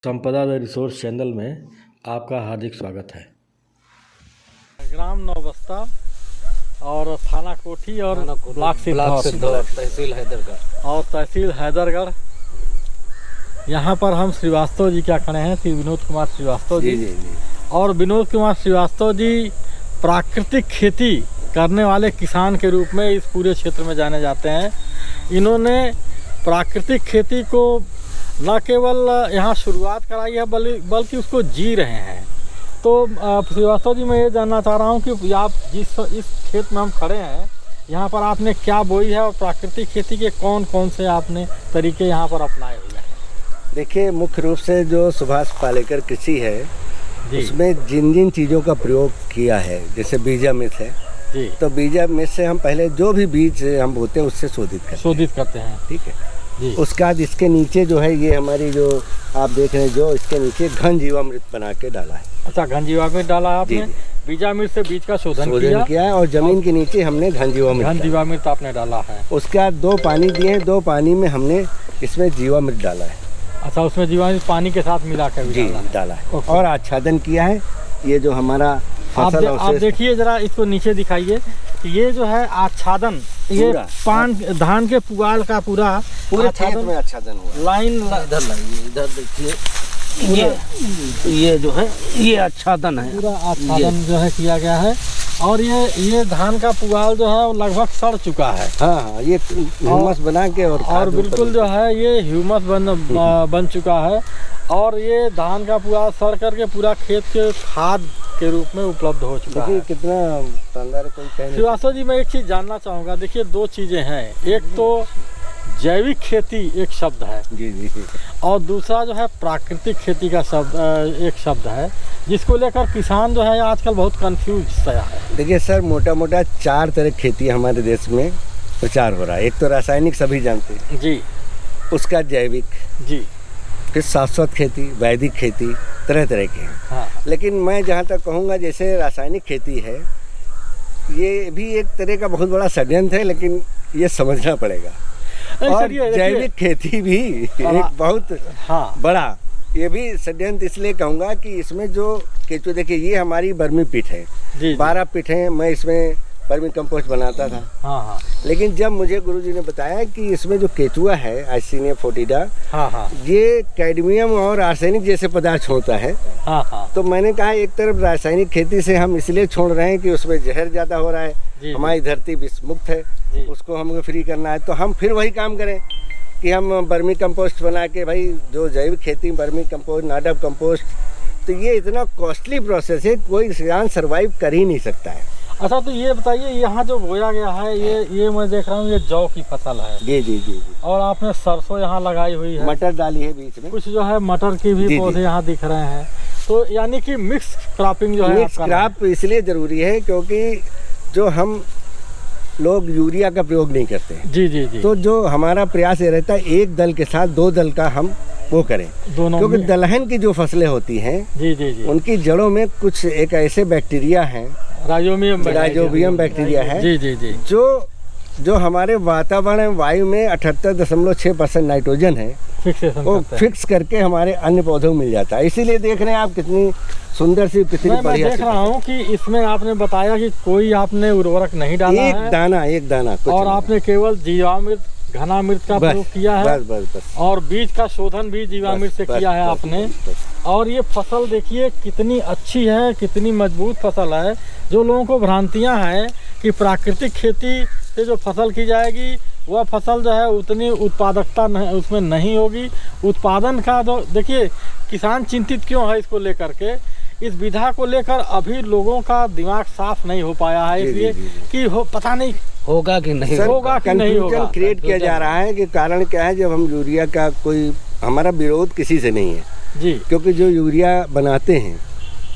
संपदा the resource channel में आपका हार्दिक स्वागत है। ग्राम नौबस्ता और थाना कोठी और ब्लॉक सिद्धौर तहसील हैदरगढ़ यहाँ पर हम श्रीवास्तव जी क्या खड़े हैं, श्री विनोद कुमार श्रीवास्तव जी। और विनोद कुमार श्रीवास्तव जी प्राकृतिक खेती करने वाले किसान के रूप में इस पूरे क्षेत्र में जाने जाते हैं। इन्होंने प्राकृतिक खेती को न केवल यहाँ शुरुआत कराई है बल्कि उसको जी रहे हैं। तो श्रीवास्तव जी, मैं ये जानना चाह रहा हूँ कि आप इस खेत में हम खड़े हैं, यहाँ पर आपने क्या बोई है और प्राकृतिक खेती के कौन कौन से आपने तरीके यहाँ पर अपनाए हुए हैं? देखिए, मुख्य रूप से जो सुभाष पालेकर कृषि है उसमें जिन जिन चीज़ों का प्रयोग किया है, जैसे बीजामृत है जी, तो बीजामृत से हम पहले जो भी बीज हम बोते हैं उससे शोधित करते हैं। ठीक है जी। उसके बाद इसके नीचे जो है ये हमारी जो आप देख रहे हैं, जो इसके नीचे घन जीवामृत बना के डाला है। अच्छा, घन जीवामृत डाला है आपने? बीजामृत से बीज का शोधन किया है और जमीन के नीचे हमने घन जीवामृत आपने डाला है। उसके बाद 2 पानी दिए हैं, 2 पानी में हमने इसमें जीवामृत डाला है। अच्छा, उसमें जीवामृत पानी के साथ मिला कर डाला है और आच्छादन किया है। ये जो हमारा फसल आप देखिए जरा, इसको नीचे दिखाइए। ये जो है आच्छादन, ये धान के पुआल का पूरे खेत में आच्छादन हुआ। लाइन इधर लाइए, इधर देखिए, ये जो है ये आच्छादन है, पूरा आच्छादन जो है किया गया है। और ये धान का पुआल जो है वो लगभग सड़ चुका है। हाँ, ये ह्यूमस बना के और बिल्कुल जो है ये ह्यूमस बन चुका है। और ये धान का पुआल सड़ करके पूरा खेत के खाद के रूप में उपलब्ध हो चुका है। कितना शानदार है, कोई कह नहीं। श्रीवास्तव जी, मैं एक चीज़ जानना चाहूँगा। देखिए, 2 चीज़ें हैं, एक तो जैविक खेती एक शब्द है जी, और दूसरा जो है प्राकृतिक खेती का एक शब्द है, जिसको लेकर किसान जो है आजकल बहुत कंफ्यूज सा है। देखिए सर, मोटा 4 तरह की खेती हमारे देश में प्रचार हो रहा है। एक तो रासायनिक, सभी जानते हैं जी, उसका जैविक जी, फिर शाश्वत खेती, वैदिक खेती, तरह तरह के हैं। हाँ। लेकिन मैं जहाँ तक कहूँगा, जैसे रासायनिक खेती है, ये भी एक तरह का बहुत बड़ा षड्यंत्र है, लेकिन ये समझना पड़ेगा। और जैविक खेती भी एक बहुत बड़ा, ये भी षड्यंत्र इसलिए कहूँगा कि इसमें जो केचुआ, देखिए ये हमारी बर्मी पिट है, 12 पिट है। मैं इसमें वर्मी कंपोस्ट बनाता था। हाँ। लेकिन जब मुझे गुरुजी ने बताया कि इसमें जो केचुआ है, आइसिनिया फोर्टिडा, ये कैडमियम और आर्सेनिक जैसे पदार्थ छोड़ता है, तो मैंने कहा एक तरफ रासायनिक खेती से हम इसलिए छोड़ रहे हैं कि उसमें जहर ज़्यादा हो रहा है, हमारी धरती विष मुक्त है, उसको हमें फ्री करना है। तो हम फिर वही काम करें कि हम वर्मी कंपोस्ट बना के, भाई जो जैविक खेती, वर्मी कंपोस्ट, नाडप कंपोस्ट, तो ये इतना कॉस्टली प्रोसेस है, कोई किसान सर्वाइव कर ही नहीं सकता है। अच्छा, तो ये बताइए, यहाँ जो बोया गया है, ये मैं देख रहा हूँ ये जौ की फसल है। जी। और आपने सरसों यहाँ लगाई हुई है, मटर डाली है बीच में, कुछ जो है मटर की भी पौधे यहाँ दिख रहे हैं। तो यानी कि मिक्स क्रॉपिंग जो है, मिक्स क्रॉप इसलिए जरूरी है क्योंकि जो हम लोग यूरिया का प्रयोग नहीं करते हैं। जी। तो जो हमारा प्रयास ये रहता है, एक दल के साथ 2 दल का हम वो करें, दोनों, क्योंकि दलहन की जो फसलें होती हैं जी, उनकी जड़ों में कुछ एक ऐसे बैक्टीरिया हैं, राइजोबियम बैक्टीरिया है जी, जो हमारे वातावरण वायु में 78.6% नाइट्रोजन है, वो फिक्स करके हमारे अन्य पौधों में मिल जाता है। इसीलिए देख रहे हैं आप कितनी सुंदर सी, कितनी बढ़िया। मैं देख रहा हूँ कि इसमें आपने बताया कि कोई आपने उर्वरक नहीं डाला है, एक दाना और आपने केवल जीवामृत, घनामृत का प्रयोग किया है। बस। और बीज का शोधन भी जीवामृत से किया है आपने। और ये फसल देखिए कितनी अच्छी है, कितनी मजबूत फसल है। जो लोगों को भ्रांतियां हैं कि प्राकृतिक खेती से जो फसल की जाएगी वह फसल जो है उतनी उत्पादकता उसमें नहीं होगी। उत्पादन का जो देखिए, किसान चिंतित क्यों है इसको लेकर के, इस विधा को लेकर अभी लोगों का दिमाग साफ नहीं हो पाया है, इसलिए कि पता नहीं होगा कि नहीं होगा, कंफ्यूजन क्रिएट किया जा रहा है कि कारण क्या है। जब हम यूरिया का, कोई हमारा विरोध किसी से नहीं है जी, क्योंकि जो यूरिया बनाते हैं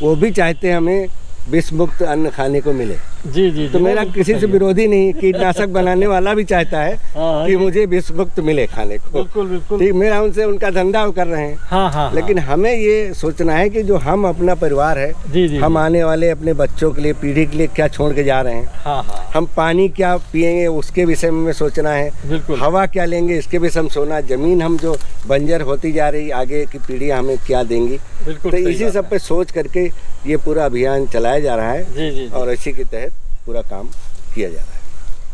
वो भी चाहते हैं हमें विष मुक्त अन्न खाने को मिले। जी जी तो मेरा किसी से विरोधी नहीं, कीटनाशक बनाने वाला भी चाहता है कि मुझे विष मुक्त मिले खाने को। बिल्कुल बिल्कुल ठीक, मेरा उनसे उनका धंधा वो कर रहे हैं। हाँ, लेकिन हमें ये सोचना है कि जो हम अपना परिवार है, जी हम आने वाले अपने बच्चों के लिए, पीढ़ी के लिए क्या छोड़ के जा रहे हैं। हाँ, हम पानी क्या पिएंगे उसके विषय में सोचना है, बिल्कुल। हवा क्या लेंगे इसके विषय में सोचना, जमीन हम जो बंजर होती जा रही, आगे की पीढ़ी हमें क्या देंगी। बिल्कुल तो इसी सब पे सोच करके ये पूरा अभियान चलाया जा रहा है। जी। और इसी के तहत पूरा काम किया जा रहा है।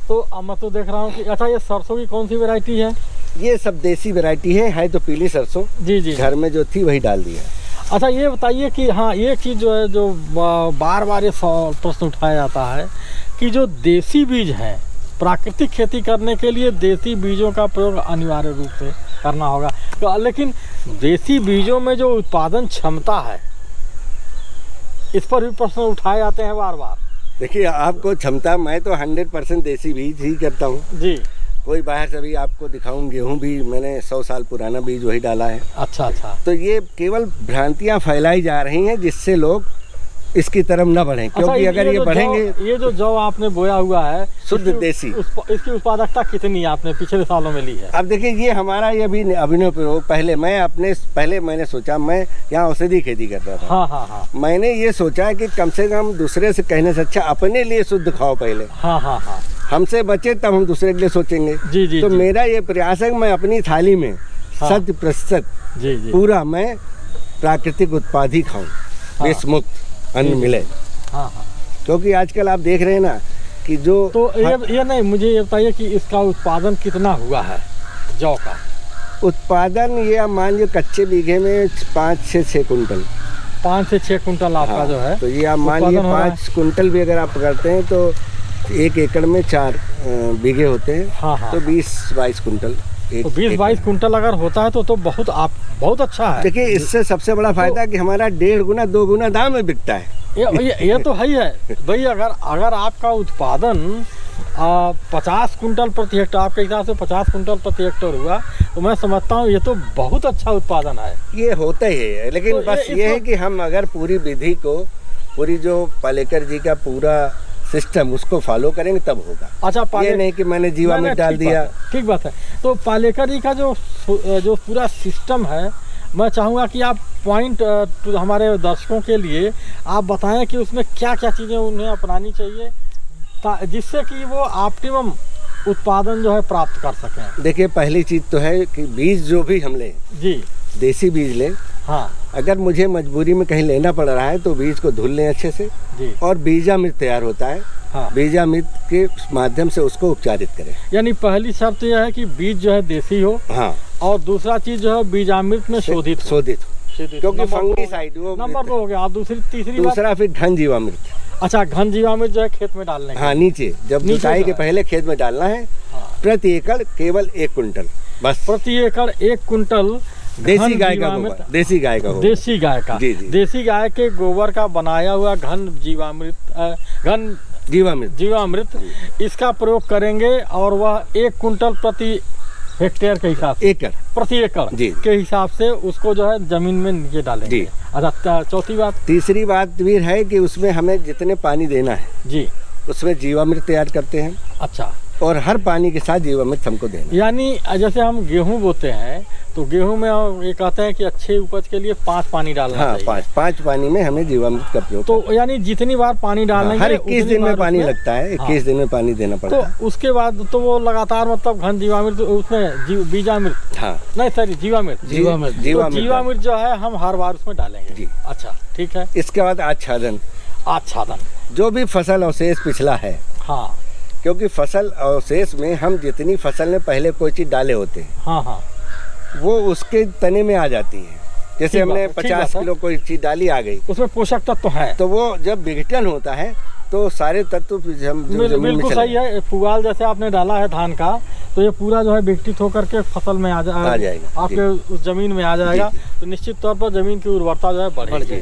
तो अब मैं तो देख रहा हूँ कि अच्छा, ये सरसों की कौन सी वैरायटी है? ये सब देसी वैरायटी है तो पीली सरसों। जी घर में जो थी वही डाल दिया। अच्छा, ये बताइए कि हाँ, एक चीज़ जो है, जो बार बार ये प्रश्न उठाया जाता है कि जो देसी बीज हैं, प्राकृतिक खेती करने के लिए देसी बीजों का प्रयोग अनिवार्य रूप से करना होगा, तो लेकिन देसी बीजों में जो उत्पादन क्षमता है, इस पर भी प्रश्न उठाए जाते हैं बार बार। देखिए, आपको क्षमता, मैं तो 100% देसी बीज ही करता हूँ जी। कोई बाहर से भी आपको दिखाऊं, गेहूं भी मैंने 100 साल पुराना बीज वही डाला है। अच्छा। तो ये केवल भ्रांतियां फैलाई जा रही हैं जिससे लोग इसकी तरफ न बढ़ें, क्योंकि अगर ये बढ़ेंगे। ये जो जौ आपने बोया हुआ है शुद्ध देसी, इसकी उत्पादकता कितनी आपने पिछले सालों में ली है? अब देखिए, ये हमारा ये भी अभिनव प्रयोग। पहले मैंने सोचा, मैं यहाँ औषधि खेती करता था। हाँ। मैंने ये सोचा कि कम से कम दूसरे से कहने से अच्छा अपने लिए शुद्ध खाओ पहले। हाँ। हमसे बचे तब हम दूसरे के लिए सोचेंगे। जी। तो मेरा ये प्रयास है कि मैं अपनी थाली में 100% पूरा मैं प्राकृतिक उत्पाद ही खाऊं, विष मुक्त अन्न मिले। हाँ। क्योंकि आजकल आप देख रहे हैं ना कि जो तो ये नहीं, मुझे ये बताइए कि इसका उत्पादन कितना हुआ है जौ का? उत्पादन ये आप मान लीजिए कच्चे बीघे में 5 से 6 कुंटल। 5 से 6 कुंटल आपका जो है, तो ये आप मान लीजिए 5 कुंटल भी अगर आप करते हैं तो 1 एकड़ में 4 बीघे होते हैं। हाँ। तो 20-22 कुंटल। तो 20-22 कुंटल अगर होता है तो बहुत अच्छा है। देखिए, इससे सबसे बड़ा फायदा कि हमारा 1.5 गुना 2 गुना दाम में बिकता है। ये तो है ही है भाई। अगर आपका उत्पादन 50 कुंटल प्रति हेक्टेयर, आपके हिसाब से 50 कुंटल प्रति हेक्टेयर हुआ, तो मैं समझता हूँ ये तो बहुत अच्छा उत्पादन है। ये होता ही है, लेकिन तो बस ये है कि हम अगर पूरी विधि को, पूरी जो पालेकर जी का पूरा सिस्टम उसको फॉलो करेंगे तब होगा। अच्छा, ये नहीं कि मैंने जीवामृत डाल दिया। ठीक बात है। तो पालेकर जी का जो पूरा सिस्टम है, मैं चाहूँगा कि आप पॉइंट हमारे दर्शकों के लिए आप बताएं कि उसमें क्या क्या चीज़ें उन्हें अपनानी चाहिए जिससे कि वो ऑप्टिमम उत्पादन जो है प्राप्त कर सकें। देखिए, पहली चीज़ तो है कि बीज जो भी हम लें, जी, देसी बीज लें। हाँ। अगर मुझे मजबूरी में कहीं लेना पड़ रहा है तो बीज को धुल लें अच्छे से जी। और बीजामृत तैयार होता है। हाँ। बीजामृत के माध्यम से उसको उपचारित करें। यानी पहली शर्त यह है कि बीज जो है देसी हो। हाँ। और दूसरा चीज जो है बीजामृत में शोधित हो, क्योंकि फंगीसाइड वो नंबर 2 हो गया। आप दूसरा फिर घन जीवामृत। अच्छा, घन जीवामृत जो है खेत में डालने का। हाँ, नीचे जब जुताई के पहले खेत में डालना है। हाँ। प्रति एकड़ केवल 1 कुंटल बस। प्रति एकड़ 1 कुंटल देसी गाय का गोबर, देसी गाय का जी। देसी गाय के गोबर का बनाया हुआ घन जीवामृत इसका प्रयोग करेंगे और वह 1 कुंटल प्रति हेक्टेयर के हिसाब से, प्रति एकड़ के हिसाब से उसको जो है जमीन में नीचे डालेंगे। अच्छा, तीसरी बात भी है कि उसमें हमें जितने पानी देना है जी, उसमें जीवामृत तैयार करते हैं। अच्छा। और हर पानी के साथ जीवामृत हमको देना। यानी जैसे हम गेहूं बोते हैं तो गेहूं में ये कहते हैं कि अच्छे उपज के लिए 5 पानी डालना चाहिए। 5 पानी में हमें जीवामृत का प्रयोग। तो यानी जितनी बार पानी डालेंगे, हर 21 दिन में पानी लगता है। 21 दिन में पानी देना पड़ता है। तो उसके बाद तो वो लगातार मतलब घन जीवामृत उसमें बीजामृत, हाँ नहीं सॉरी जीवामृत जीवामृत जो है हम हर बार उसमें डालेंगे जी। अच्छा, ठीक है। इसके बाद आच्छादन जो भी फसल अवशेष पिछला है। हाँ, क्योंकि फसल अवशेष में हम जितनी फसल में पहले कोई चीज डाले होते हैं, हाँ, वो उसके तने में आ जाती है। जैसे हमने 50 किलो कोई चीज डाली, आ गई, उसमें पोषक तत्व है, तो वो जब विघटन होता है तो सारे तत्व बिल्कुल सही है। पुआल जैसे आपने डाला है धान का, तो ये पूरा जो है विघटित होकर के फसल में आ जाएगा, आपके उस जमीन में आ जाएगा। तो निश्चित तौर पर जमीन की उर्वरता जो है बढ़ेगी।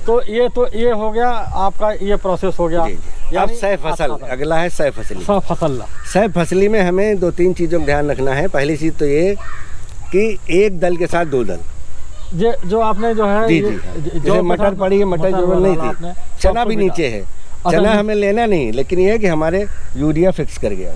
तो ये हो गया आपका, ये प्रोसेस हो गया। अब सह फसल, अगला है सह फसली में हमें 2-3 चीजों का ध्यान रखना है। पहली चीज तो ये कि एक दल के साथ 2 दल। जो आपने जो है जी, जैसे मटर पड़ी है, मटर जरूरत नहीं थी, चना भी नीचे है, चना हमें लेना नहीं, लेकिन ये है कि हमारे यूरिया फिक्स कर गया,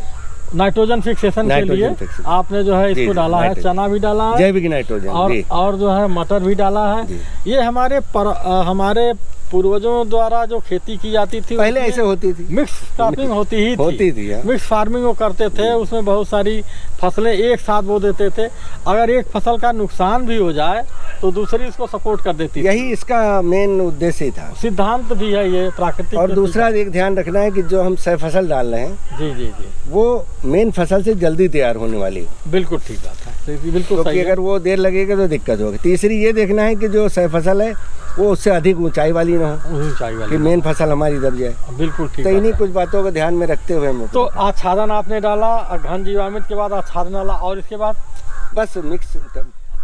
नाइट्रोजन फिक्सेशन के लिए आपने जो है इसको डाला है, चना भी डाला है, जैविक नाइट्रोजन, और जो है मटर भी डाला है। ये हमारे पूर्वजों द्वारा जो खेती की जाती थी पहले ऐसे होती थी, मिक्स क्रॉपिंग होती थी। मिक्स फार्मिंग वो करते थे, उसमें बहुत सारी फसलें एक साथ बो देते थे। अगर एक फसल का नुकसान भी हो जाए तो दूसरी इसको सपोर्ट कर देती थी। यही इसका मेन उद्देश्य था, सिद्धांत भी है ये प्राकृतिक। और दूसरा एक ध्यान रखना है कि जो हम सह फसल डाल रहे हैं, जी जी जी, वो मेन फसल से जल्दी तैयार होने वाली है। बिल्कुल ठीक बात है, बिल्कुल सही। अगर वो देर लगेगा तो दिक्कत होगी। तीसरी ये देखना है कि जो सह फसल है वो उससे अधिक ऊंचाई वाली ना हो, ऊंचाई वाली, कि मेन फसल हमारी दब जाए। बिल्कुल ठीक। तो इन्हीं कुछ बातों को ध्यान में रखते हुए हम तो आच्छादन आपने डाला, घन जीवामृत के बाद आच्छादन डाला, और इसके बाद बस मिक्स।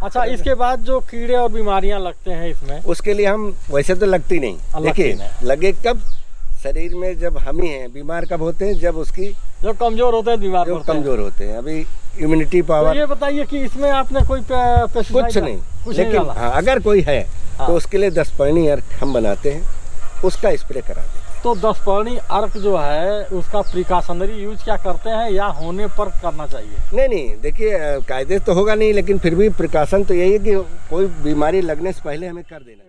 अच्छा, इसके बाद जो कीड़े और बीमारियां लगते हैं इसमें, उसके लिए हम वैसे तो लगती नहीं, देखिए लगे कब शरीर में, जब हम ही हैं बीमार कब होते हैं, जब उसकी जो कमजोर होते हैं बीमार कमजोर होते हैं। अभी इम्यूनिटी पावर। तो ये बताइए कि इसमें आपने कोई कुछ नहीं, लेकिन हाँ, अगर कोई है तो उसके लिए 10 पर्णी अर्क हम बनाते हैं, उसका स्प्रे करा देते हैं। तो 10 पर्णी अर्क जो है उसका प्रिकॉशनरी यूज क्या करते हैं, या होने पर करना चाहिए? नहीं, देखिए कायदे तो होगा नहीं, लेकिन फिर भी प्रिकॉशन तो यही है कि कोई बीमारी लगने से पहले हमें कर देना।